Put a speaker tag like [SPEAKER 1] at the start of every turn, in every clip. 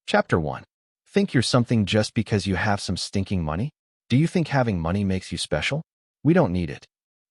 [SPEAKER 1] Chapter 1. Think you're something just because you have some stinking money? Do you think having money makes you special? We don't need it.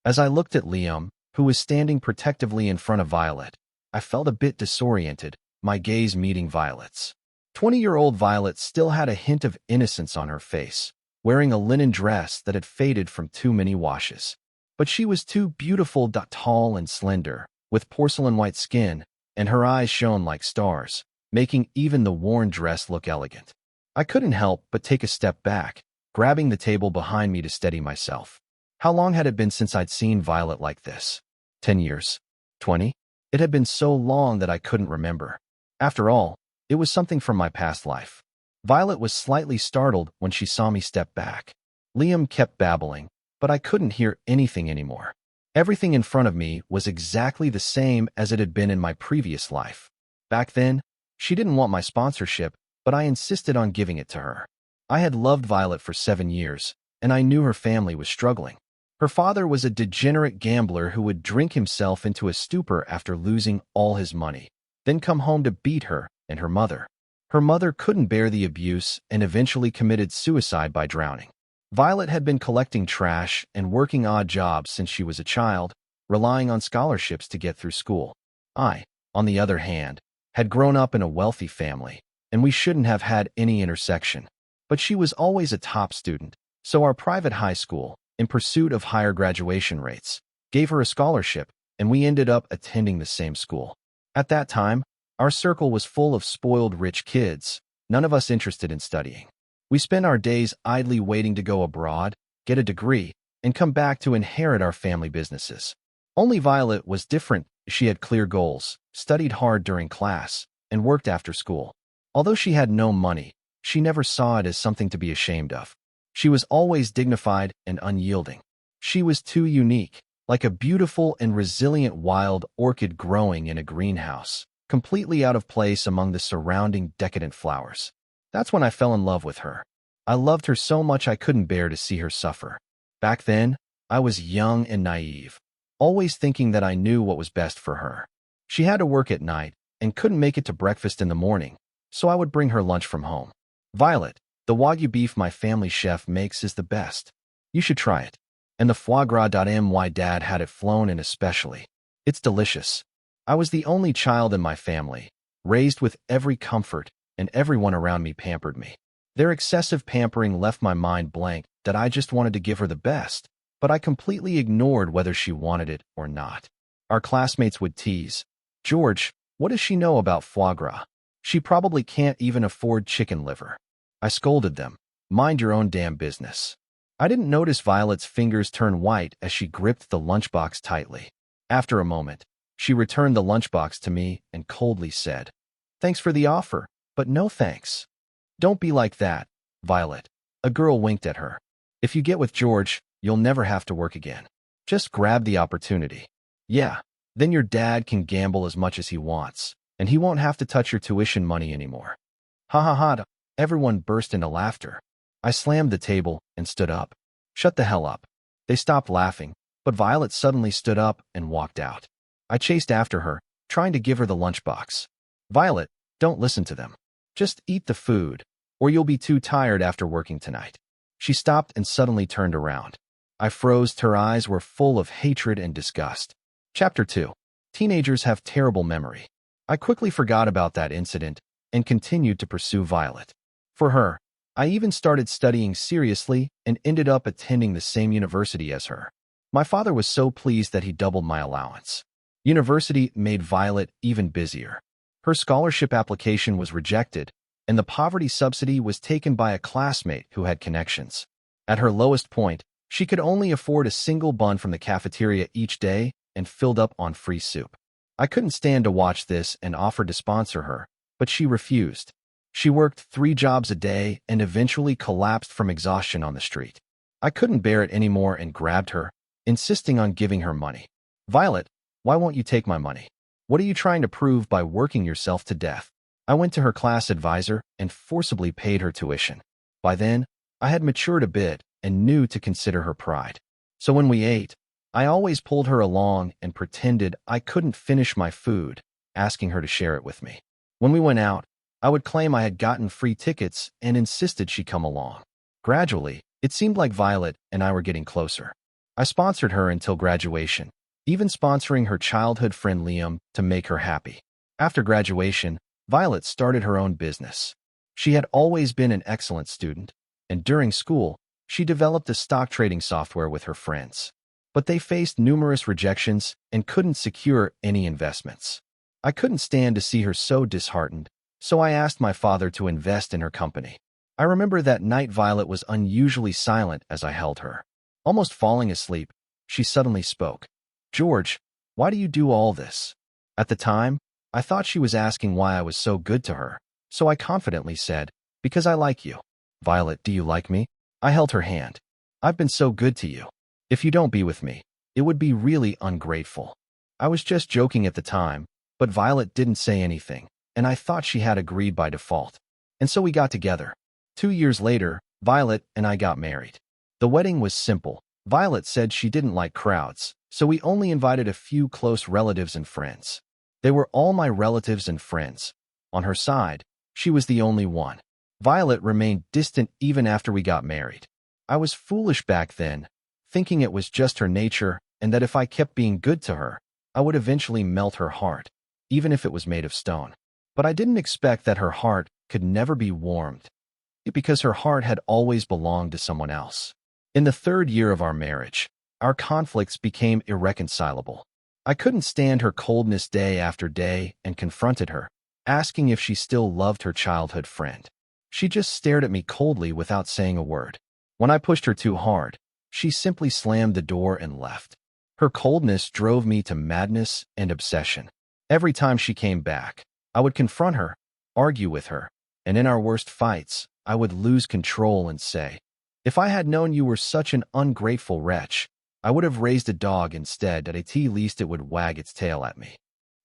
[SPEAKER 1] As I looked at Liam, who was standing protectively in front of Violet, I felt a bit disoriented, my gaze meeting Violet's. 20-year-old Violet still had a hint of innocence on her face, wearing a linen dress that had faded from too many washes. But she was too beautiful, tall and slender, with porcelain-white skin, and her eyes shone like stars, making even the worn dress look elegant. I couldn't help but take a step back, grabbing the table behind me to steady myself. How long had it been since I'd seen Violet like this? 10 years? 20? It had been so long that I couldn't remember. After all, it was something from my past life. Violet was slightly startled when she saw me step back. Liam kept babbling, but I couldn't hear anything anymore. Everything in front of me was exactly the same as it had been in my previous life. Back then, she didn't want my sponsorship, but I insisted on giving it to her. I had loved Violet for 7 years, and I knew her family was struggling. Her father was a degenerate gambler who would drink himself into a stupor after losing all his money, then come home to beat her and her mother. Her mother couldn't bear the abuse and eventually committed suicide by drowning. Violet had been collecting trash and working odd jobs since she was a child, relying on scholarships to get through school. I, on the other hand, had grown up in a wealthy family, and we shouldn't have had any intersection. But she was always a top student, so our private high school, in pursuit of higher graduation rates, gave her a scholarship, and we ended up attending the same school. At that time, our circle was full of spoiled rich kids, none of us interested in studying. We spent our days idly waiting to go abroad, get a degree, and come back to inherit our family businesses. Only Violet was different. She had clear goals, studied hard during class, and worked after school. Although she had no money, she never saw it as something to be ashamed of. She was always dignified and unyielding. She was too unique, like a beautiful and resilient wild orchid growing in a greenhouse, completely out of place among the surrounding decadent flowers. That's when I fell in love with her. I loved her so much I couldn't bear to see her suffer. Back then, I was young and naive, always thinking that I knew what was best for her. She had to work at night and couldn't make it to breakfast in the morning, so I would bring her lunch from home. Violet, the Wagyu beef my family chef makes is the best. You should try it. And the foie gras. My dad had it flown in especially. It's delicious. I was the only child in my family, raised with every comfort, and everyone around me pampered me. Their excessive pampering left my mind blank that I just wanted to give her the best, but I completely ignored whether she wanted it or not. Our classmates would tease, "George, what does she know about foie gras? She probably can't even afford chicken liver." I scolded them, "Mind your own damn business." I didn't notice Violet's fingers turn white as she gripped the lunchbox tightly. After a moment, she returned the lunchbox to me and coldly said, "Thanks for the offer, but no thanks." "Don't be like that, Violet." A girl winked at her. "If you get with George, you'll never have to work again. Just grab the opportunity. Yeah, then your dad can gamble as much as he wants, and he won't have to touch your tuition money anymore." Ha ha ha. Everyone burst into laughter. I slammed the table and stood up. "Shut the hell up." They stopped laughing, but Violet suddenly stood up and walked out. I chased after her, trying to give her the lunchbox. "Violet, don't listen to them. Just eat the food, or you'll be too tired after working tonight." She stopped and suddenly turned around. I froze. Her eyes were full of hatred and disgust. Chapter 2. Teenagers have terrible memory. I quickly forgot about that incident and continued to pursue Violet. For her, I even started studying seriously and ended up attending the same university as her. My father was so pleased that he doubled my allowance. University made Violet even busier. Her scholarship application was rejected, and the poverty subsidy was taken by a classmate who had connections. At her lowest point, she could only afford a single bun from the cafeteria each day and filled up on free soup. I couldn't stand to watch this and offered to sponsor her, but she refused. She worked 3 jobs a day and eventually collapsed from exhaustion on the street. I couldn't bear it anymore and grabbed her, insisting on giving her money. "Violet, why won't you take my money? What are you trying to prove by working yourself to death?" I went to her class advisor and forcibly paid her tuition. By then, I had matured a bit and knew to consider her pride. So when we ate, I always pulled her along and pretended I couldn't finish my food, asking her to share it with me. When we went out, I would claim I had gotten free tickets and insisted she come along. Gradually, it seemed like Violet and I were getting closer. I sponsored her until graduation, even sponsoring her childhood friend Liam to make her happy. After graduation, Violet started her own business. She had always been an excellent student, and during school, she developed a stock trading software with her friends. But they faced numerous rejections and couldn't secure any investments. I couldn't stand to see her so disheartened, so I asked my father to invest in her company. I remember that night Violet was unusually silent as I held her. Almost falling asleep, she suddenly spoke. "George, why do you do all this?" At the time, I thought she was asking why I was so good to her, so I confidently said, "Because I like you." "Violet, do you like me?" I held her hand. "I've been so good to you. If you don't be with me, it would be really ungrateful." I was just joking at the time, but Violet didn't say anything, and I thought she had agreed by default. And so we got together. 2 years later, Violet and I got married. The wedding was simple. Violet said she didn't like crowds, so we only invited a few close relatives and friends. They were all my relatives and friends. On her side, she was the only one. Violet remained distant even after we got married. I was foolish back then, thinking it was just her nature and that if I kept being good to her, I would eventually melt her heart, even if it was made of stone. But I didn't expect that her heart could never be warmed, because her heart had always belonged to someone else. In the 3rd year of our marriage, our conflicts became irreconcilable. I couldn't stand her coldness day after day and confronted her, asking if she still loved her childhood friend. She just stared at me coldly without saying a word. When I pushed her too hard, she simply slammed the door and left. Her coldness drove me to madness and obsession. Every time she came back, I would confront her, argue with her, and in our worst fights, I would lose control and say, "If I had known you were such an ungrateful wretch, I would have raised a dog instead, at least it would wag its tail at me."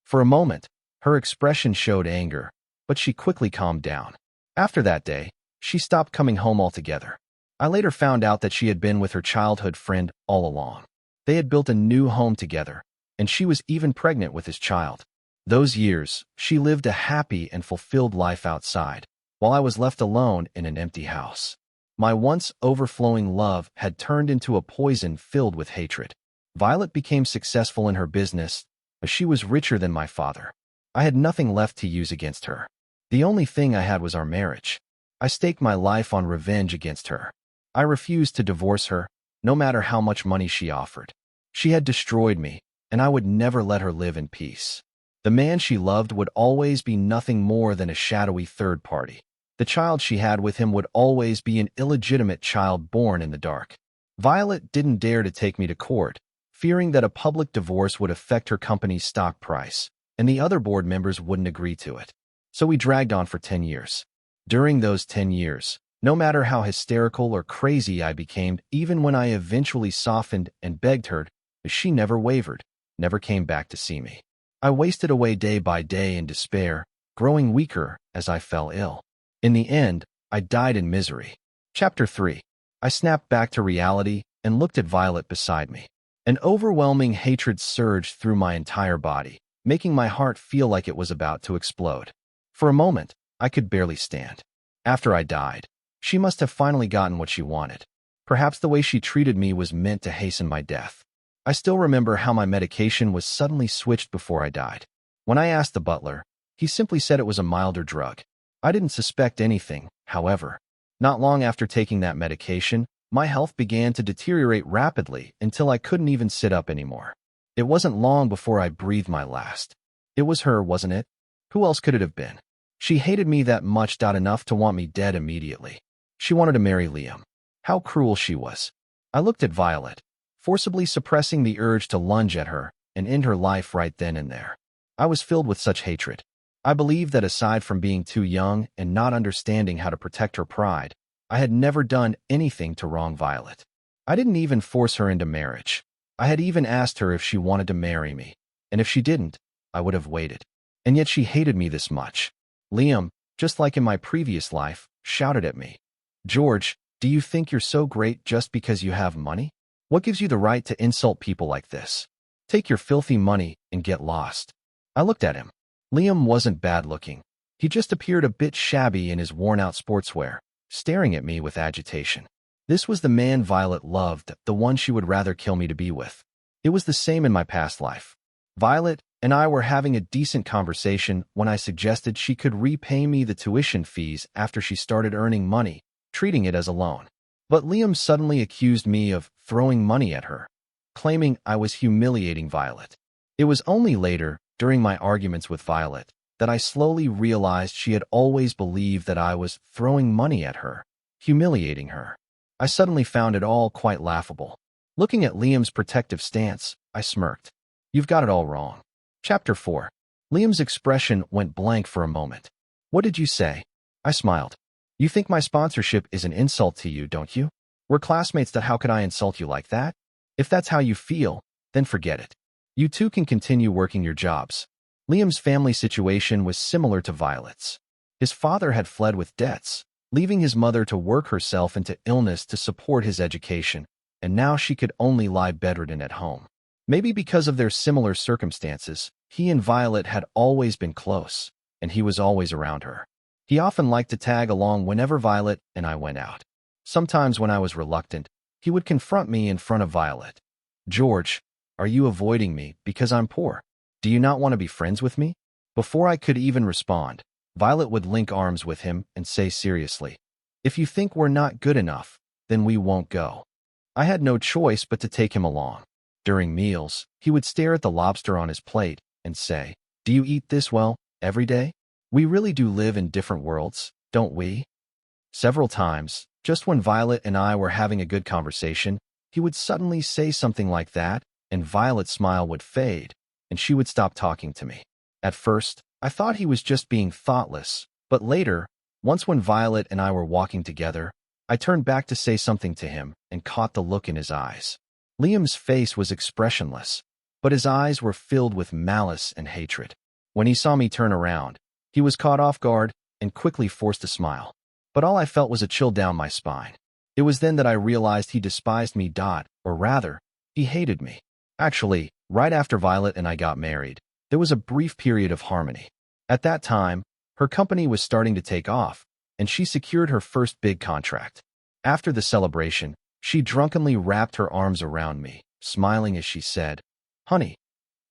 [SPEAKER 1] For a moment, her expression showed anger, but she quickly calmed down. After that day, she stopped coming home altogether. I later found out that she had been with her childhood friend all along. They had built a new home together, and she was even pregnant with his child. Those years, she lived a happy and fulfilled life outside, while I was left alone in an empty house. My once overflowing love had turned into a poison filled with hatred. Violet became successful in her business, but she was richer than my father. I had nothing left to use against her. The only thing I had was our marriage. I staked my life on revenge against her. I refused to divorce her, no matter how much money she offered. She had destroyed me, and I would never let her live in peace. The man she loved would always be nothing more than a shadowy third party. The child she had with him would always be an illegitimate child born in the dark. Violet didn't dare to take me to court, fearing that a public divorce would affect her company's stock price, and the other board members wouldn't agree to it. So we dragged on for 10 years. During those 10 years, no matter how hysterical or crazy I became, even when I eventually softened and begged her, she never wavered, never came back to see me. I wasted away day by day in despair, growing weaker as I fell ill. In the end, I died in misery. Chapter 3. I snapped back to reality and looked at Violet beside me. An overwhelming hatred surged through my entire body, making my heart feel like it was about to explode. For a moment, I could barely stand. After I died, she must have finally gotten what she wanted. Perhaps the way she treated me was meant to hasten my death. I still remember how my medication was suddenly switched before I died. When I asked the butler, he simply said it was a milder drug. I didn't suspect anything, however. Not long after taking that medication, my health began to deteriorate rapidly until I couldn't even sit up anymore. It wasn't long before I breathed my last. It was her, wasn't it? Who else could it have been? She hated me that much, enough to want me dead immediately. She wanted to marry Liam. How cruel she was. I looked at Violet, forcibly suppressing the urge to lunge at her and end her life right then and there. I was filled with such hatred. I believed that aside from being too young and not understanding how to protect her pride, I had never done anything to wrong Violet. I didn't even force her into marriage. I had even asked her if she wanted to marry me, and if she didn't, I would have waited. And yet she hated me this much. Liam, just like in my previous life, shouted at me, "George, do you think you're so great just because you have money? What gives you the right to insult people like this? Take your filthy money and get lost." I looked at him. Liam wasn't bad looking. He just appeared a bit shabby in his worn-out sportswear, staring at me with agitation. This was the man Violet loved, the one she would rather kill me to be with. It was the same in my past life. Violet and I were having a decent conversation when I suggested she could repay me the tuition fees after she started earning money, treating it as a loan. But Liam suddenly accused me of throwing money at her, claiming I was humiliating Violet. It was only later, during my arguments with Violet, that I slowly realized she had always believed that I was throwing money at her, humiliating her. I suddenly found it all quite laughable. Looking at Liam's protective stance, I smirked. You've got it all wrong. Chapter 4. Liam's expression went blank for a moment. What did you say? I smiled. You think my sponsorship is an insult to you, don't you? We're classmates, that how could I insult you like that? If that's how you feel, then forget it. You two can continue working your jobs. Liam's family situation was similar to Violet's. His father had fled with debts, leaving his mother to work herself into illness to support his education, and now she could only lie bedridden at home. Maybe because of their similar circumstances, he and Violet had always been close, and he was always around her. He often liked to tag along whenever Violet and I went out. Sometimes when I was reluctant, he would confront me in front of Violet. George, are you avoiding me because I'm poor? Do you not want to be friends with me? Before I could even respond, Violet would link arms with him and say seriously, if you think we're not good enough, then we won't go. I had no choice but to take him along. During meals, he would stare at the lobster on his plate and say, do you eat this well, every day? We really do live in different worlds, don't we? Several times, just when Violet and I were having a good conversation, he would suddenly say something like that, and Violet's smile would fade, and she would stop talking to me. At first, I thought he was just being thoughtless, but later, once when Violet and I were walking together, I turned back to say something to him and caught the look in his eyes. Liam's face was expressionless, but his eyes were filled with malice and hatred. When he saw me turn around, he was caught off guard and quickly forced a smile. But all I felt was a chill down my spine. It was then that I realized he despised me, or rather, he hated me. Actually, right after Violet and I got married, there was a brief period of harmony. At that time, her company was starting to take off, and she secured her first big contract. After the celebration, she drunkenly wrapped her arms around me, smiling as she said, honey,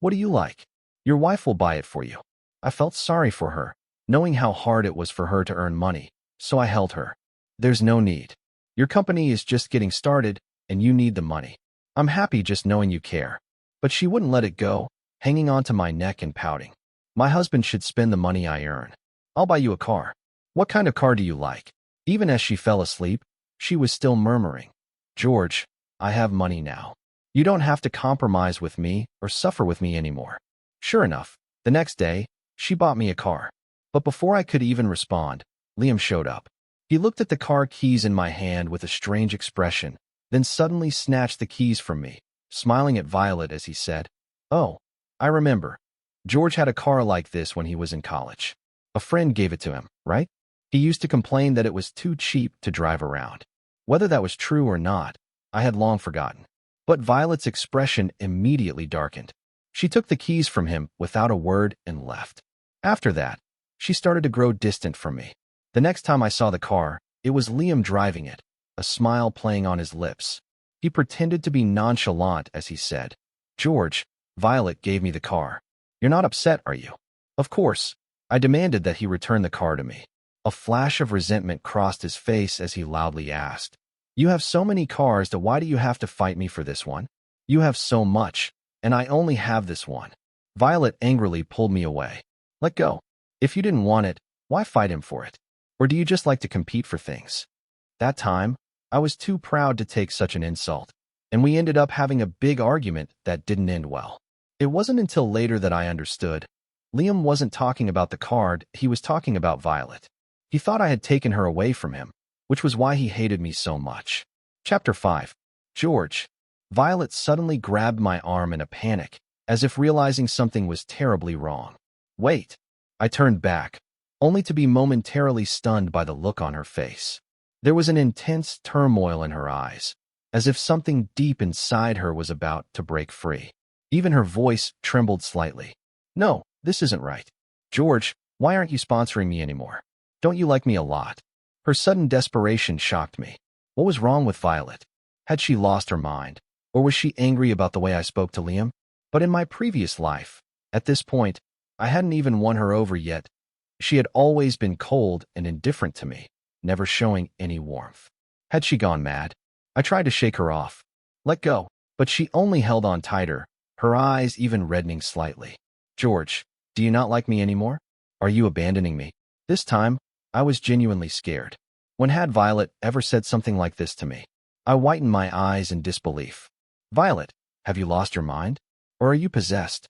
[SPEAKER 1] what do you like? Your wife will buy it for you. I felt sorry for her, knowing how hard it was for her to earn money, so I held her. There's no need. Your company is just getting started, and you need the money. I'm happy just knowing you care. But she wouldn't let it go, hanging onto my neck and pouting. My husband should spend the money I earn. I'll buy you a car. What kind of car do you like? Even as she fell asleep, she was still murmuring, George, I have money now. You don't have to compromise with me or suffer with me anymore. Sure enough, the next day, she bought me a car. But before I could even respond, Liam showed up. He looked at the car keys in my hand with a strange expression, then suddenly snatched the keys from me, smiling at Violet as he said, oh, I remember. George had a car like this when he was in college. A friend gave it to him, right? He used to complain that it was too cheap to drive around. Whether that was true or not, I had long forgotten. But Violet's expression immediately darkened. She took the keys from him without a word and left. After that, she started to grow distant from me. The next time I saw the car, it was Liam driving it, a smile playing on his lips. He pretended to be nonchalant as he said, George, Violet gave me the car. You're not upset, are you? Of course. I demanded that he return the car to me. A flash of resentment crossed his face as he loudly asked, you have so many cars, why do you have to fight me for this one? You have so much, and I only have this one. Violet angrily pulled me away. Let go. If you didn't want it, why fight him for it? Or do you just like to compete for things? That time, I was too proud to take such an insult, and we ended up having a big argument that didn't end well. It wasn't until later that I understood. Liam wasn't talking about the card, he was talking about Violet. He thought I had taken her away from him, which was why he hated me so much. Chapter 5. George. Violet suddenly grabbed my arm in a panic, as if realizing something was terribly wrong. Wait. I turned back, only to be momentarily stunned by the look on her face. There was an intense turmoil in her eyes, as if something deep inside her was about to break free. Even her voice trembled slightly. No, this isn't right. George, Why aren't you sponsoring me anymore? Don't you like me a lot? Her sudden desperation shocked me. What was wrong with Violet? Had she lost her mind? Or was she angry about the way I spoke to Liam? But in my previous life, at this point, I hadn't even won her over yet. She had always been cold and indifferent to me, never showing any warmth. Had she gone mad? I tried to shake her off. Let go. But she only held on tighter, her eyes even reddening slightly. George, do you not like me anymore? Are you abandoning me? This time, I was genuinely scared. When had Violet ever said something like this to me? I whitened my eyes in disbelief. Violet, have you lost your mind? Or are you possessed?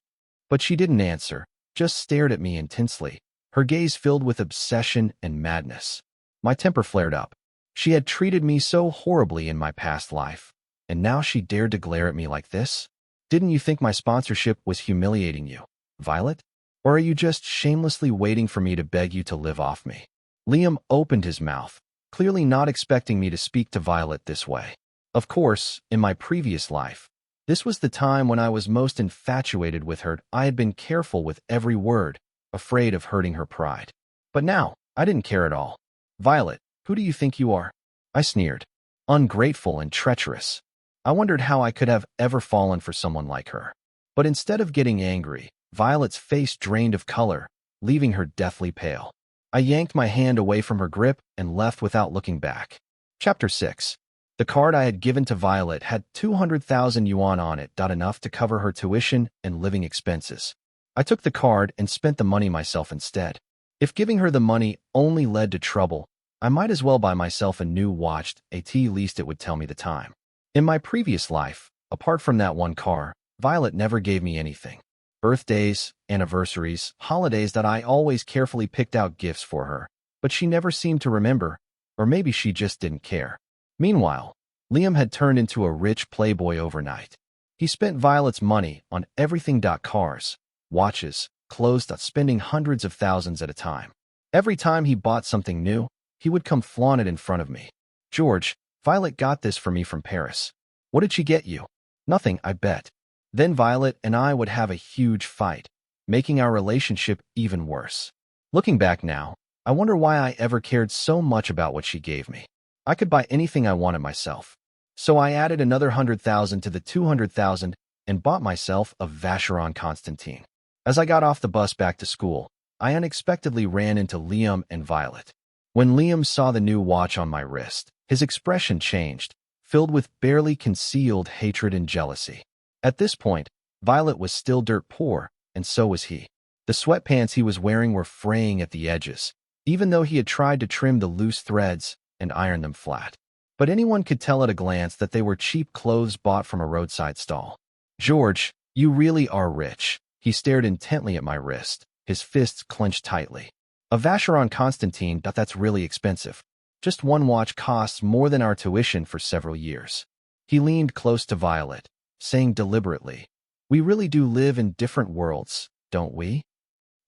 [SPEAKER 1] But she didn't answer, just stared at me intensely, her gaze filled with obsession and madness. My temper flared up. She had treated me so horribly in my past life, and now she dared to glare at me like this? Didn't you think my sponsorship was humiliating you, Violet? Or are you just shamelessly waiting for me to beg you to live off me? Liam opened his mouth, clearly not expecting me to speak to Violet this way. Of course, in my previous life, this was the time when I was most infatuated with her. I had been careful with every word, afraid of hurting her pride. But now, I didn't care at all. Violet, who do you think you are? I sneered. Ungrateful and treacherous. I wondered how I could have ever fallen for someone like her. But instead of getting angry, Violet's face drained of color, leaving her deathly pale. I yanked my hand away from her grip and left without looking back. Chapter 6. The card I had given to Violet had 200,000 yuan on it, enough to cover her tuition and living expenses. I took the card and spent the money myself instead. If giving her the money only led to trouble, I might as well buy myself a new watch, at least it would tell me the time. In my previous life, apart from that one car, Violet never gave me anything. Birthdays, anniversaries, holidays that I always carefully picked out gifts for her, but she never seemed to remember, or maybe she just didn't care. Meanwhile, Liam had turned into a rich playboy overnight. He spent Violet's money on everything. Cars, watches, clothes, spending hundreds of thousands at a time. Every time he bought something new, he would come flaunt it in front of me. George, Violet got this for me from Paris. What did she get you? Nothing, I bet. Then Violet and I would have a huge fight, making our relationship even worse. Looking back now, I wonder why I ever cared so much about what she gave me. I could buy anything I wanted myself. So I added another 100,000 to the 200,000 and bought myself a Vacheron Constantin. As I got off the bus back to school, I unexpectedly ran into Liam and Violet. When Liam saw the new watch on my wrist, his expression changed, filled with barely concealed hatred and jealousy. At this point, Violet was still dirt poor, and so was he. The sweatpants he was wearing were fraying at the edges, even though he had tried to trim the loose threads and iron them flat. But anyone could tell at a glance that they were cheap clothes bought from a roadside stall. George, you really are rich. He stared intently at my wrist, his fists clenched tightly. A Vacheron Constantin, that's really expensive. Just one watch costs more than our tuition for several years. He leaned close to Violet, saying deliberately, we really do live in different worlds, don't we?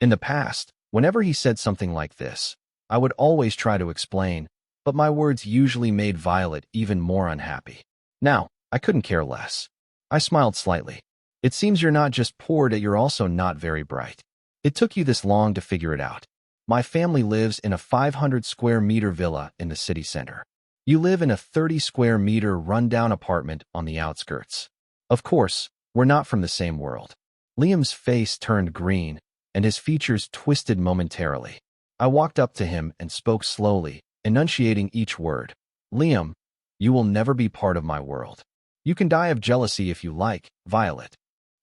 [SPEAKER 1] In the past, whenever he said something like this, I would always try to explain, but my words usually made Violet even more unhappy. Now, I couldn't care less. I smiled slightly. It seems you're not just poor, that you're also not very bright. It took you this long to figure it out. My family lives in a 500 square meter villa in the city center. You live in a 30 square meter rundown apartment on the outskirts. Of course, we're not from the same world. Liam's face turned green, and his features twisted momentarily. I walked up to him and spoke slowly, enunciating each word. Liam, you will never be part of my world. You can die of jealousy if you like, Violet.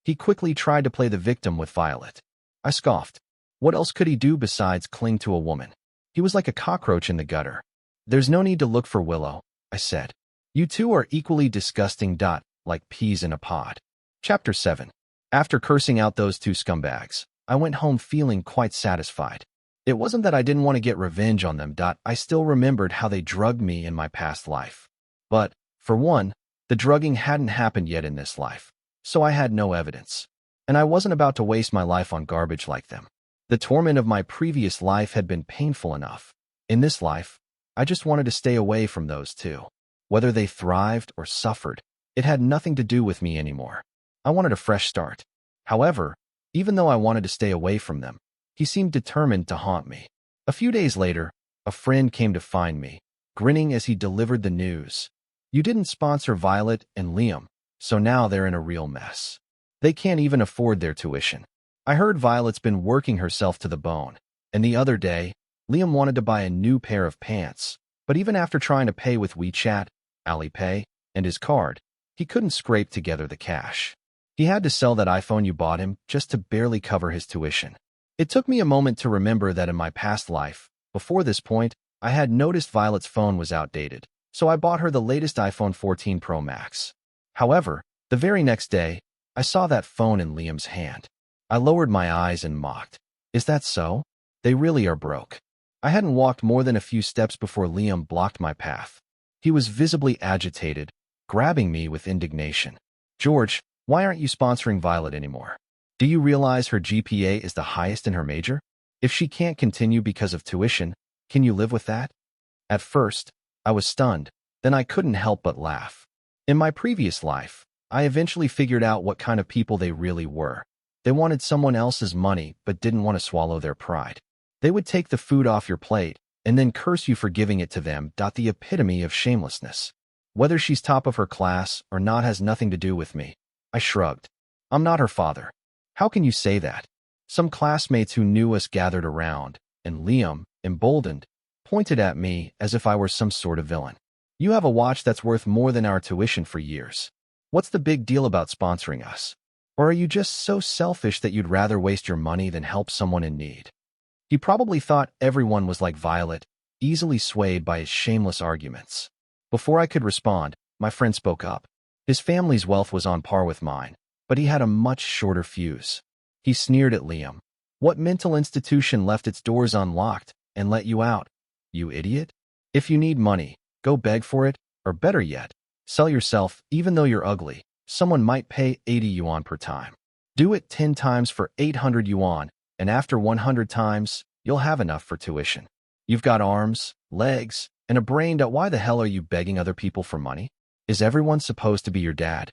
[SPEAKER 1] He quickly tried to play the victim with Violet. I scoffed. What else could he do besides cling to a woman? He was like a cockroach in the gutter. There's no need to look for Willow, I said. You two are equally disgusting. Like peas in a pod. Chapter 7. After cursing out those two scumbags, I went home feeling quite satisfied. It wasn't that I didn't want to get revenge on them. I still remembered how they drugged me in my past life. But, for one, the drugging hadn't happened yet in this life, so I had no evidence. And I wasn't about to waste my life on garbage like them. The torment of my previous life had been painful enough. In this life, I just wanted to stay away from those two. Whether they thrived or suffered, it had nothing to do with me anymore. I wanted a fresh start. However, even though I wanted to stay away from them, He seemed determined to haunt me. A few days later, a friend came to find me, grinning as he delivered the news. You didn't sponsor Violet and Liam, so now they're in a real mess. They can't even afford their tuition. I heard Violet's been working herself to the bone, and the other day, Liam wanted to buy a new pair of pants, but even after trying to pay with WeChat, Alipay, and his card, he couldn't scrape together the cash. He had to sell that iPhone you bought him just to barely cover his tuition. It took me a moment to remember that in my past life, before this point, I had noticed Violet's phone was outdated, so I bought her the latest iPhone 14 Pro Max. However, the very next day, I saw that phone in Liam's hand. I lowered my eyes and mocked. Is that so? They really are broke. I hadn't walked more than a few steps before Liam blocked my path. He was visibly agitated, grabbing me with indignation. George, why aren't you sponsoring Violet anymore? Do you realize her GPA is the highest in her major? If she can't continue because of tuition, can you live with that? At first, I was stunned, then I couldn't help but laugh. In my previous life, I eventually figured out what kind of people they really were. They wanted someone else's money but didn't want to swallow their pride. They would take the food off your plate and then curse you for giving it to them. The epitome of shamelessness. Whether she's top of her class or not has nothing to do with me. I shrugged. I'm not her father. How can you say that? Some classmates who knew us gathered around, and Liam, emboldened, pointed at me as if I were some sort of villain. You have a watch that's worth more than our tuition for years. What's the big deal about sponsoring us? Or are you just so selfish that you'd rather waste your money than help someone in need? He probably thought everyone was like Violet, easily swayed by his shameless arguments. Before I could respond, my friend spoke up. His family's wealth was on par with mine, but he had a much shorter fuse. He sneered at Liam. What mental institution left its doors unlocked and let you out? You idiot? If you need money, go beg for it, or better yet, sell yourself even though you're ugly. Someone might pay 80 yuan per time. Do it 10 times for 800 yuan, and after 100 times, you'll have enough for tuition. You've got arms, legs, and a brain. Why the hell are you begging other people for money? Is everyone supposed to be your dad?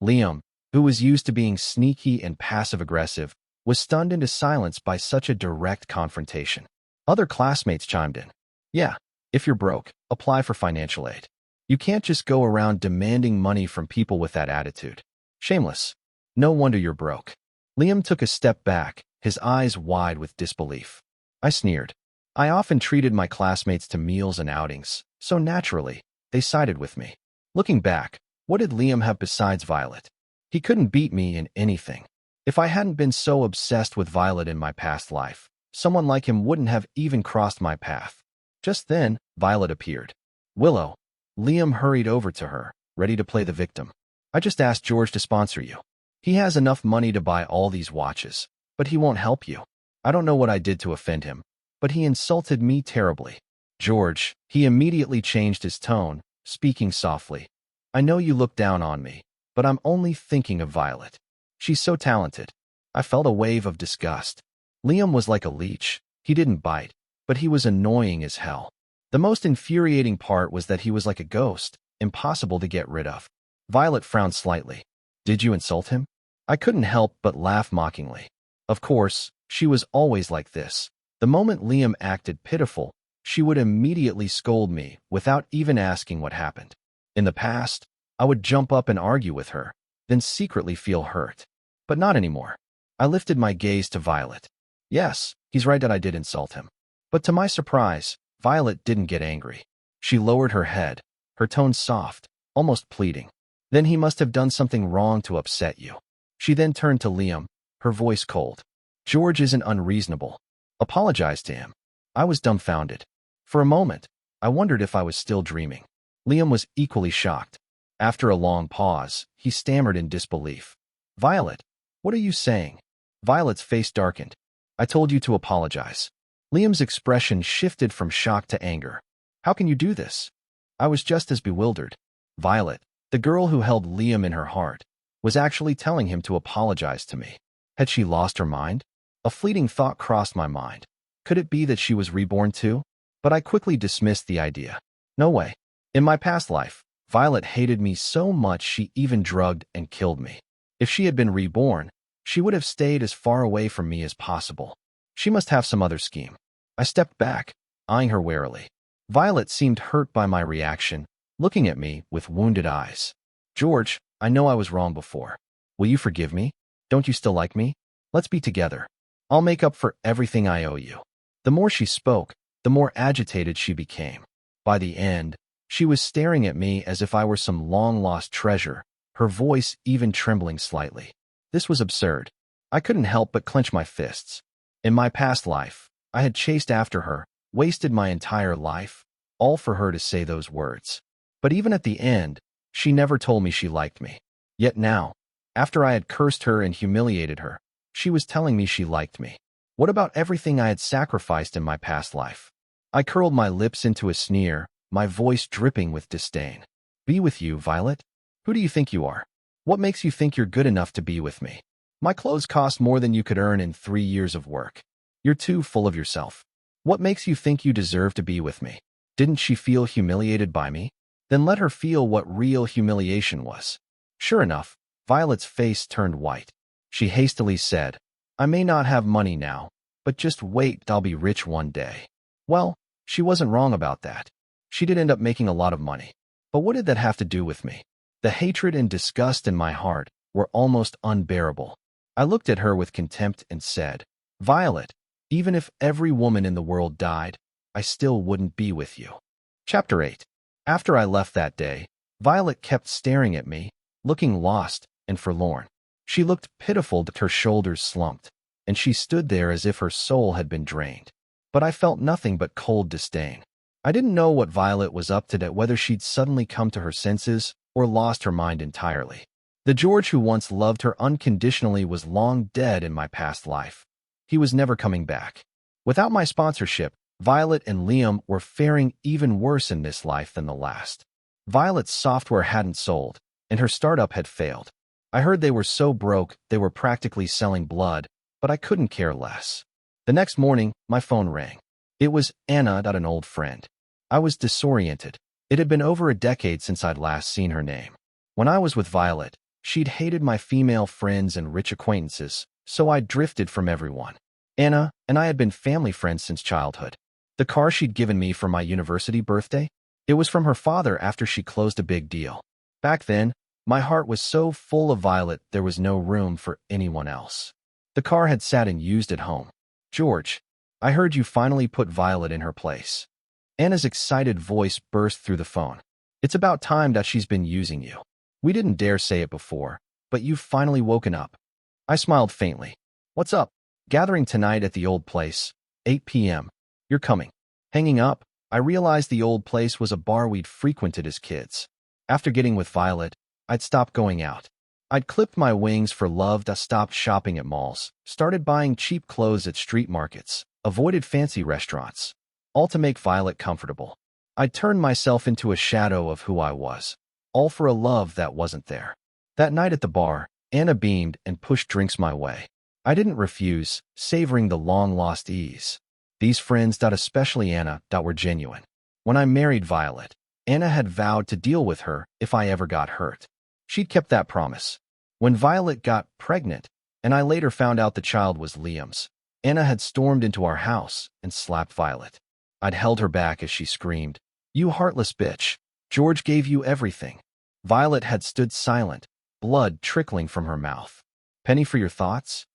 [SPEAKER 1] Liam, who was used to being sneaky and passive-aggressive, was stunned into silence by such a direct confrontation. Other classmates chimed in. Yeah, if you're broke, apply for financial aid. You can't just go around demanding money from people with that attitude. Shameless. No wonder you're broke. Liam took a step back, his eyes wide with disbelief. I sneered. I often treated my classmates to meals and outings, so naturally, they sided with me. Looking back, what did Liam have besides Violet? He couldn't beat me in anything. If I hadn't been so obsessed with Violet in my past life, someone like him wouldn't have even crossed my path. Just then, Violet appeared. Willow. Liam hurried over to her, ready to play the victim. I just asked George to sponsor you. He has enough money to buy all these watches, but he won't help you. I don't know what I did to offend him, but he insulted me terribly. George, he immediately changed his tone, speaking softly. I know you look down on me, but I'm only thinking of Violet. She's so talented. I felt a wave of disgust. Liam was like a leech. He didn't bite, but he was annoying as hell. The most infuriating part was that he was like a ghost, impossible to get rid of. Violet frowned slightly. Did you insult him? I couldn't help but laugh mockingly. Of course, she was always like this. The moment Liam acted pitiful, she would immediately scold me without even asking what happened. In the past, I would jump up and argue with her, then secretly feel hurt. But not anymore. I lifted my gaze to Violet. Yes, he's right that I did insult him. But to my surprise, Violet didn't get angry. She lowered her head, her tone soft, almost pleading. Then he must have done something wrong to upset you. She then turned to Liam, her voice cold. George isn't unreasonable. Apologize to him. I was dumbfounded. For a moment, I wondered if I was still dreaming. Liam was equally shocked. After a long pause, he stammered in disbelief. Violet, what are you saying? Violet's face darkened. I told you to apologize. Liam's expression shifted from shock to anger. How can you do this? I was just as bewildered. Violet, the girl who held Liam in her heart, was actually telling him to apologize to me. Had she lost her mind? A fleeting thought crossed my mind. Could it be that she was reborn too? But I quickly dismissed the idea. No way. In my past life, Violet hated me so much she even drugged and killed me. If she had been reborn, she would have stayed as far away from me as possible. She must have some other scheme. I stepped back, eyeing her warily. Violet seemed hurt by my reaction, looking at me with wounded eyes. George, I know I was wrong before. Will you forgive me? Don't you still like me? Let's be together. I'll make up for everything I owe you. The more she spoke, the more agitated she became. By the end, she was staring at me as if I were some long-lost treasure, her voice even trembling slightly. This was absurd. I couldn't help but clench my fists. In my past life, I had chased after her, wasted my entire life, all for her to say those words. But even at the end, she never told me she liked me. Yet now, after I had cursed her and humiliated her, she was telling me she liked me. What about everything I had sacrificed in my past life? I curled my lips into a sneer, my voice dripping with disdain. Be with you, Violet? Who do you think you are? What makes you think you're good enough to be with me? My clothes cost more than you could earn in 3 years of work. You're too full of yourself. What makes you think you deserve to be with me? Didn't she feel humiliated by me? Then let her feel what real humiliation was. Sure enough, Violet's face turned white. She hastily said, I may not have money now, but just wait, I'll be rich one day. Well, she wasn't wrong about that. She did end up making a lot of money. But what did that have to do with me? The hatred and disgust in my heart were almost unbearable. I looked at her with contempt and said, Violet, even if every woman in the world died, I still wouldn't be with you. Chapter 8. After I left that day, Violet kept staring at me, looking lost and forlorn. She looked pitiful, her shoulders slumped, and she stood there as if her soul had been drained. But I felt nothing but cold disdain. I didn't know what Violet was up to, whether she'd suddenly come to her senses or lost her mind entirely. The George who once loved her unconditionally was long dead in my past life. He was never coming back. Without my sponsorship, Violet and Liam were faring even worse in this life than the last. Violet's software hadn't sold, and her startup had failed. I heard they were so broke they were practically selling blood, but I couldn't care less. The next morning, my phone rang. It was Anna, an old friend. I was disoriented. It had been over a decade since I'd last seen her name. When I was with Violet, she'd hated my female friends and rich acquaintances, so I drifted from everyone. Anna and I had been family friends since childhood. The car she'd given me for my university birthday, it was from her father after she closed a big deal. Back then, my heart was so full of Violet there was no room for anyone else. The car had sat unused at home. George, I heard you finally put Violet in her place. Anna's excited voice burst through the phone. It's about time that she's been using you. We didn't dare say it before, but you've finally woken up. I smiled faintly. What's up? Gathering tonight at the old place, 8 p.m. You're coming. Hanging up, I realized the old place was a bar we'd frequented as kids. After getting with Violet, I'd stopped going out. I'd clipped my wings for love, stopped shopping at malls, started buying cheap clothes at street markets, avoided fancy restaurants, all to make Violet comfortable. I'd turned myself into a shadow of who I was, all for a love that wasn't there. That night at the bar, Anna beamed and pushed drinks my way. I didn't refuse, savoring the long-lost ease. These friends, especially Anna, were genuine. When I married Violet, Anna had vowed to deal with her if I ever got hurt. She'd kept that promise. When Violet got pregnant, and I later found out the child was Liam's, Anna had stormed into our house and slapped Violet. I'd held her back as she screamed, "You heartless bitch! George gave you everything." Violet had stood silent, blood trickling from her mouth. "Penny for your thoughts?"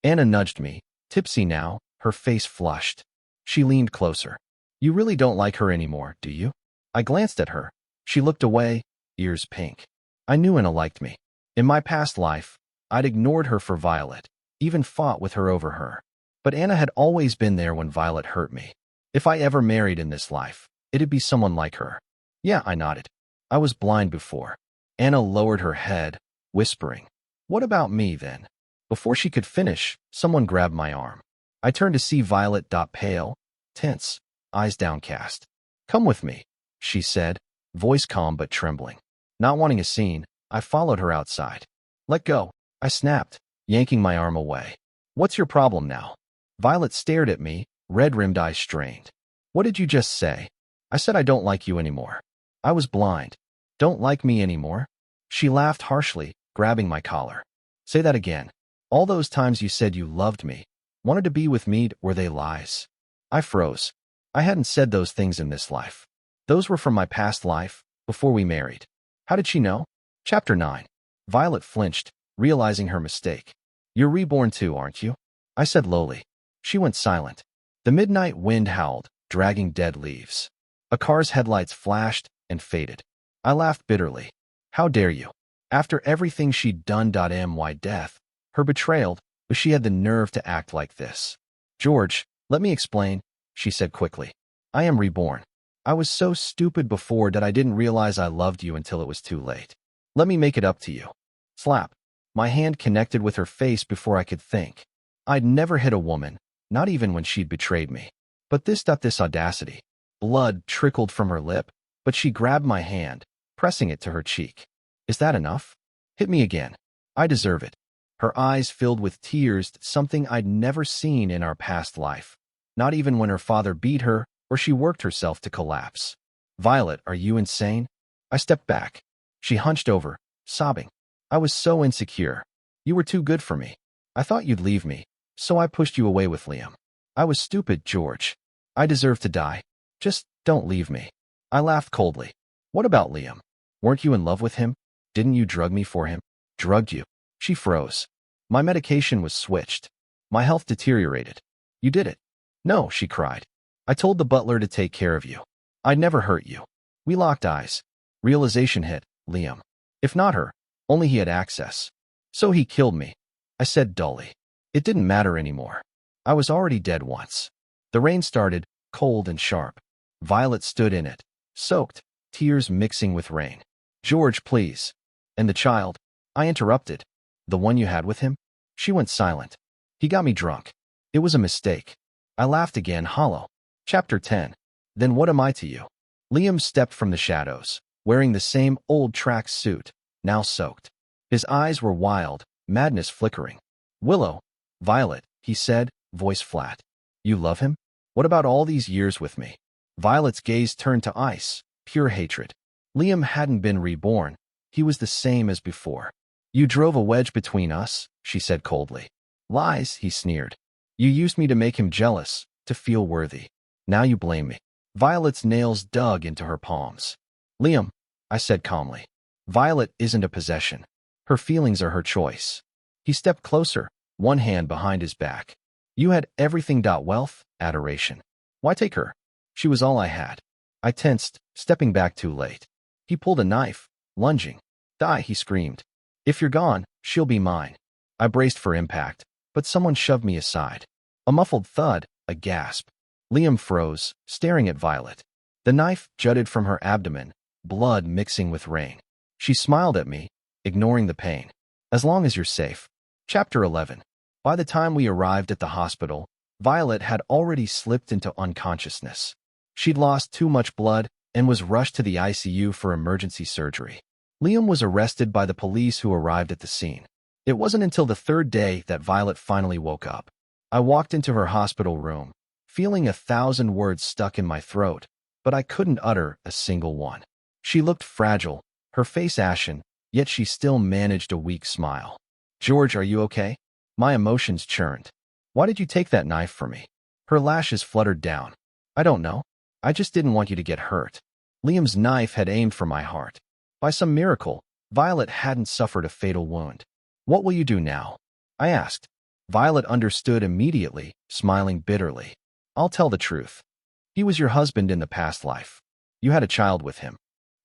[SPEAKER 1] Anna nudged me, tipsy now, her face flushed. She leaned closer. "You really don't like her anymore, do you?" I glanced at her. She looked away, ears pink. I knew Anna liked me. In my past life, I'd ignored her for Violet, even fought with her over her. But Anna had always been there when Violet hurt me. If I ever married in this life, it'd be someone like her. Yeah, I nodded. I was blind before. Anna lowered her head, whispering, "What about me, then?" Before she could finish, someone grabbed my arm. I turned to see Violet, pale, tense, eyes downcast. "Come with me," she said, voice calm but trembling. Not wanting a scene, I followed her outside. "Let go," I snapped, yanking my arm away. "What's your problem now?" Violet stared at me, red-rimmed eyes strained. "What did you just say?" "I said I don't like you anymore." I was blind. "Don't like me anymore?" She laughed harshly, grabbing my collar. "Say that again. All those times you said you loved me, Wanted to be with me, were they lies? I froze. I hadn't said those things in this life. Those were from my past life, before we married. How did she know? Chapter 9. Violet flinched, realizing her mistake. You're reborn too, aren't you? I said lowly. She went silent. The midnight wind howled, dragging dead leaves. A car's headlights flashed and faded. I laughed bitterly. How dare you? After everything she'd done. My death, her betrayal, but she had the nerve to act like this. George, let me explain, she said quickly. I am reborn. I was so stupid before that I didn't realize I loved you until it was too late. Let me make it up to you. Slap. My hand connected with her face before I could think. I'd never hit a woman, not even when she'd betrayed me. But this audacity. Blood trickled from her lip, but she grabbed my hand, pressing it to her cheek. Is that enough? Hit me again. I deserve it. Her eyes filled with tears, something I'd never seen in our past life. Not even when her father beat her or she worked herself to collapse. Violet, are you insane? I stepped back. She hunched over, sobbing. I was so insecure. You were too good for me. I thought you'd leave me, so I pushed you away with Liam. I was stupid, George. I deserve to die. Just don't leave me. I laughed coldly. What about Liam? Weren't you in love with him? Didn't you drug me for him? Drugged you? She froze. My medication was switched. My health deteriorated. You did it. No, she cried. I told the butler to take care of you. I'd never hurt you. We locked eyes. Realization hit, Liam. If not her, only he had access. So he killed me. I said dully. It didn't matter anymore. I was already dead once. The rain started, cold and sharp. Violet stood in it, soaked, tears mixing with rain. George, please. And the child? I interrupted. The one you had with him? She went silent. He got me drunk. It was a mistake. I laughed again, hollow. Chapter 10. Then what am I to you? Liam stepped from the shadows, wearing the same old track suit, now soaked. His eyes were wild, madness flickering. Willow. Violet, he said, voice flat. You love him? What about all these years with me? Violet's gaze turned to ice, pure hatred. Liam hadn't been reborn. He was the same as before. You drove a wedge between us, she said coldly. Lies, he sneered. You used me to make him jealous, to feel worthy. Now you blame me. Violet's nails dug into her palms. Liam, I said calmly. Violet isn't a possession. Her feelings are her choice. He stepped closer, one hand behind his back. You had everything. Wealth, adoration. Why take her? She was all I had. I tensed, stepping back too late. He pulled a knife, lunging. Die, he screamed. If you're gone, she'll be mine. I braced for impact, but someone shoved me aside. A muffled thud, a gasp. Liam froze, staring at Violet. The knife jutted from her abdomen, blood mixing with rain. She smiled at me, ignoring the pain. As long as you're safe. Chapter 11. By the time we arrived at the hospital, Violet had already slipped into unconsciousness. She'd lost too much blood and was rushed to the ICU for emergency surgery. Liam was arrested by the police who arrived at the scene. It wasn't until the third day that Violet finally woke up. I walked into her hospital room, feeling 1,000 words stuck in my throat, but I couldn't utter a single one. She looked fragile, her face ashen, yet she still managed a weak smile. George, are you okay? My emotions churned. Why did you take that knife from me? Her lashes fluttered down. I don't know. I just didn't want you to get hurt. Liam's knife had aimed for my heart. By some miracle, Violet hadn't suffered a fatal wound. What will you do now? I asked. Violet understood immediately, smiling bitterly. I'll tell the truth. He was your husband in the past life. You had a child with him.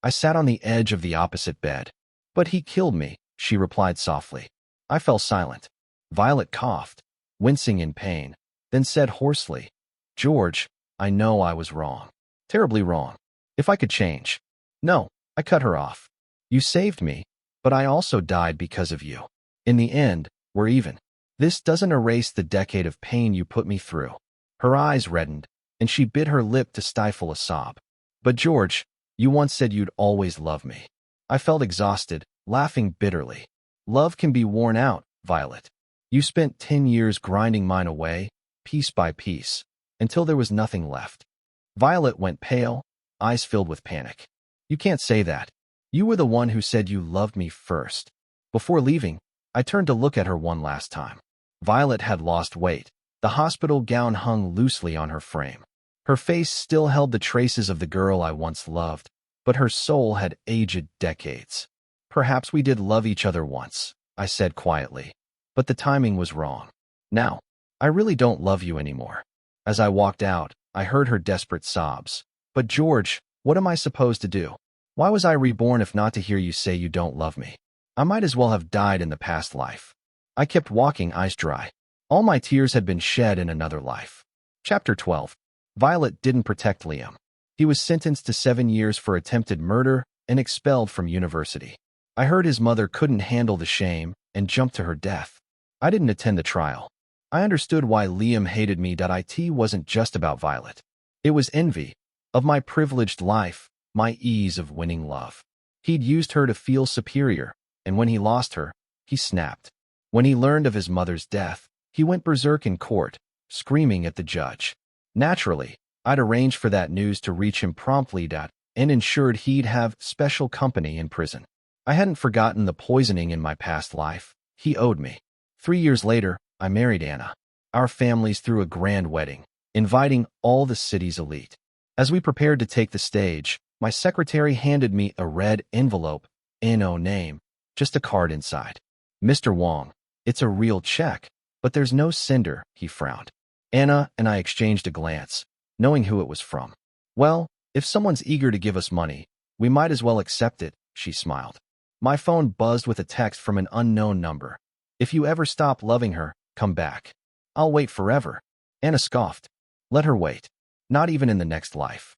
[SPEAKER 1] I sat on the edge of the opposite bed. But he killed me, she replied softly. I fell silent. Violet coughed, wincing in pain, then said hoarsely, George, I know I was wrong. Terribly wrong. If I could change. No, I cut her off. You saved me, but I also died because of you. In the end, we're even. This doesn't erase the decade of pain you put me through. Her eyes reddened, and she bit her lip to stifle a sob. But George, you once said you'd always love me. I felt exhausted, laughing bitterly. Love can be worn out, Violet. You spent 10 years grinding mine away, piece by piece, until there was nothing left. Violet went pale, eyes filled with panic. You can't say that. You were the one who said you loved me first. Before leaving, I turned to look at her one last time. Violet had lost weight, The hospital gown hung loosely on her frame. Her face still held the traces of the girl I once loved, but her soul had aged decades. Perhaps we did love each other once, I said quietly, but the timing was wrong. Now, I really don't love you anymore. As I walked out, I heard her desperate sobs. But George, what am I supposed to do? Why was I reborn if not to hear you say you don't love me? I might as well have died in the past life. I kept walking, eyes dry. All my tears had been shed in another life. Chapter 12. Violet didn't protect Liam. He was sentenced to 7 years for attempted murder and expelled from university. I heard his mother couldn't handle the shame and jumped to her death. I didn't attend the trial. I understood why Liam hated me. It wasn't just about Violet. It was envy of my privileged life, my ease of winning love. He'd used her to feel superior, and when he lost her, he snapped. When he learned of his mother's death, he went berserk in court, screaming at the judge. Naturally, I'd arranged for that news to reach him promptly and ensured he'd have special company in prison. I hadn't forgotten the poisoning in my past life. He owed me. 3 years later, I married Anna. Our families threw a grand wedding, inviting all the city's elite. As we prepared to take the stage, my secretary handed me a red envelope, no name, just a card inside. Mr. Wong, it's a real check, but there's no sender, he frowned. Anna and I exchanged a glance, knowing who it was from. Well, if someone's eager to give us money, we might as well accept it, she smiled. My phone buzzed with a text from an unknown number. If you ever stop loving her, come back. I'll wait forever. Anna scoffed. Let her wait. Not even in the next life.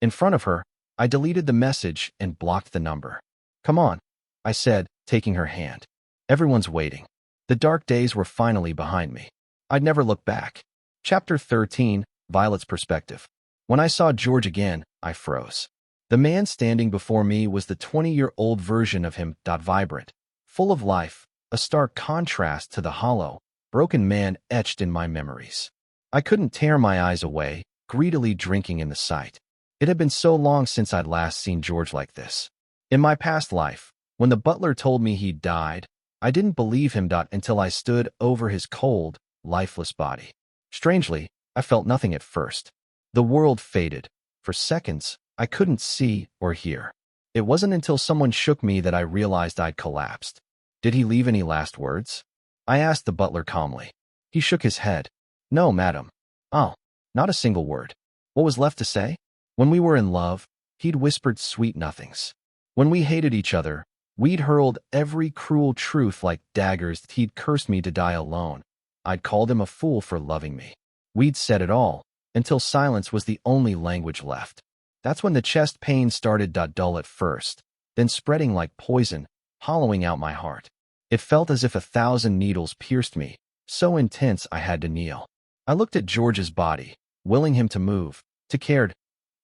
[SPEAKER 1] In front of her, I deleted the message and blocked the number. Come on, I said, taking her hand. Everyone's waiting. The dark days were finally behind me. I'd never look back. Chapter 13, Violet's Perspective. When I saw George again, I froze. The man standing before me was the 20-year-old version of him, vibrant, full of life, a stark contrast to the hollow, broken man etched in my memories. I couldn't tear my eyes away, greedily drinking in the sight. It had been so long since I'd last seen George like this. In my past life, when the butler told me he'd died, I didn't believe him until I stood over his cold, lifeless body. Strangely, I felt nothing at first. The world faded. For seconds, I couldn't see or hear. It wasn't until someone shook me that I realized I'd collapsed. Did he leave any last words? I asked the butler calmly. He shook his head. No, madam. Oh, not a single word. What was left to say? When we were in love, he'd whispered sweet nothings. When we hated each other, we'd hurled every cruel truth like daggers. He'd cursed me to die alone. I'd called him a fool for loving me. We'd said it all, until silence was the only language left. That's when the chest pain started dull at first, then spreading like poison, hollowing out my heart. It felt as if 1,000 needles pierced me, so intense I had to kneel. I looked at George's body, willing him to move, to care,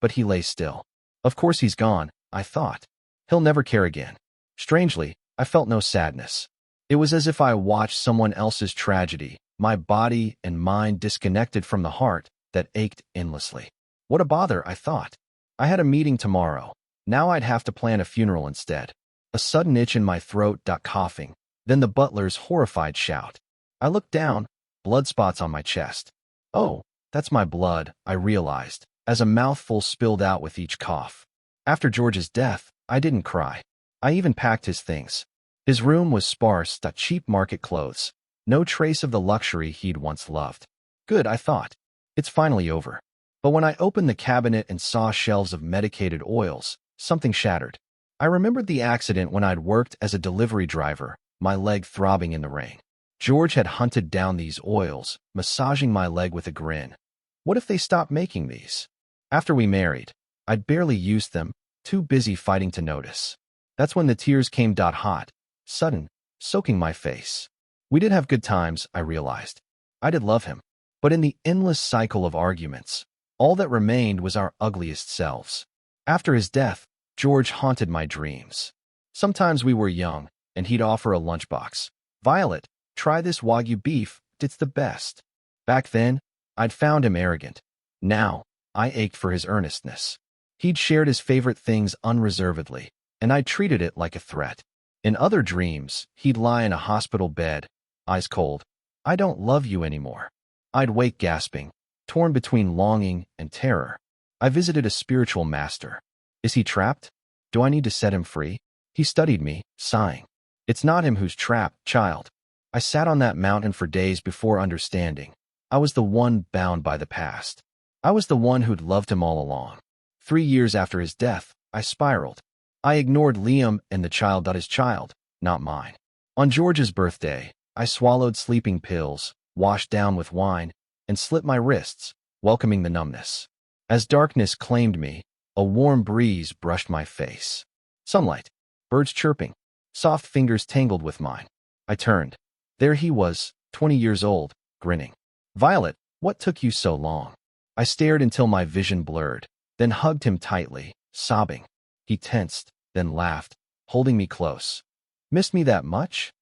[SPEAKER 1] but he lay still. Of course he's gone, I thought. He'll never care again. Strangely, I felt no sadness. It was as if I watched someone else's tragedy, my body and mind disconnected from the heart that ached endlessly. What a bother, I thought. I had a meeting tomorrow. Now I'd have to plan a funeral instead. A sudden itch in my throat, coughing, then the butler's horrified shout. I looked down, blood spots on my chest. Oh, that's my blood, I realized, as a mouthful spilled out with each cough. After George's death, I didn't cry. I even packed his things. His room was sparse, cheap market clothes. No trace of the luxury he'd once loved. Good, I thought. It's finally over. But when I opened the cabinet and saw shelves of medicated oils, something shattered. I remembered the accident when I'd worked as a delivery driver, my leg throbbing in the rain. George had hunted down these oils, massaging my leg with a grin. What if they stopped making these? After we married, I'd barely used them, too busy fighting to notice. That's when the tears came hot, sudden, soaking my face. We did have good times, I realized. I did love him. But in the endless cycle of arguments, all that remained was our ugliest selves. After his death, George haunted my dreams. Sometimes we were young, and he'd offer a lunchbox. Violet, try this Wagyu beef, it's the best. Back then, I'd found him arrogant. Now, I ached for his earnestness. He'd shared his favorite things unreservedly, and I treated it like a threat. In other dreams, he'd lie in a hospital bed, eyes cold. I don't love you anymore. I'd wake gasping, torn between longing and terror. I visited a spiritual master. Is he trapped? Do I need to set him free? He studied me, sighing. It's not him who's trapped, child. I sat on that mountain for days before understanding. I was the one bound by the past. I was the one who'd loved him all along. 3 years after his death, I spiraled. I ignored Liam and the child that his child, not mine. On George's birthday, I swallowed sleeping pills, washed down with wine, and slit my wrists, welcoming the numbness. As darkness claimed me, a warm breeze brushed my face. Sunlight, birds chirping, soft fingers tangled with mine. I turned. There he was, 20 years old, grinning. Violet, what took you so long? I stared until my vision blurred, then hugged him tightly, sobbing. He tensed, then laughed, holding me close. Missed me that much?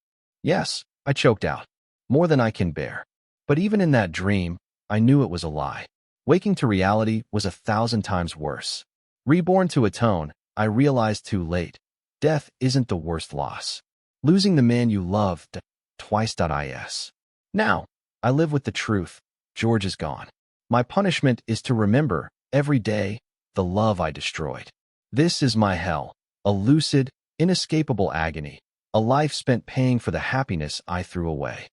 [SPEAKER 1] Yes, I choked out. More than I can bear. But even in that dream, I knew it was a lie. Waking to reality was 1,000 times worse. Reborn to atone, I realized too late. Death isn't the worst loss. Losing the man you loved, twice.is. Now, I live with the truth. George is gone. My punishment is to remember, every day, the love I destroyed. This is my hell, a lucid, inescapable agony, a life spent paying for the happiness I threw away.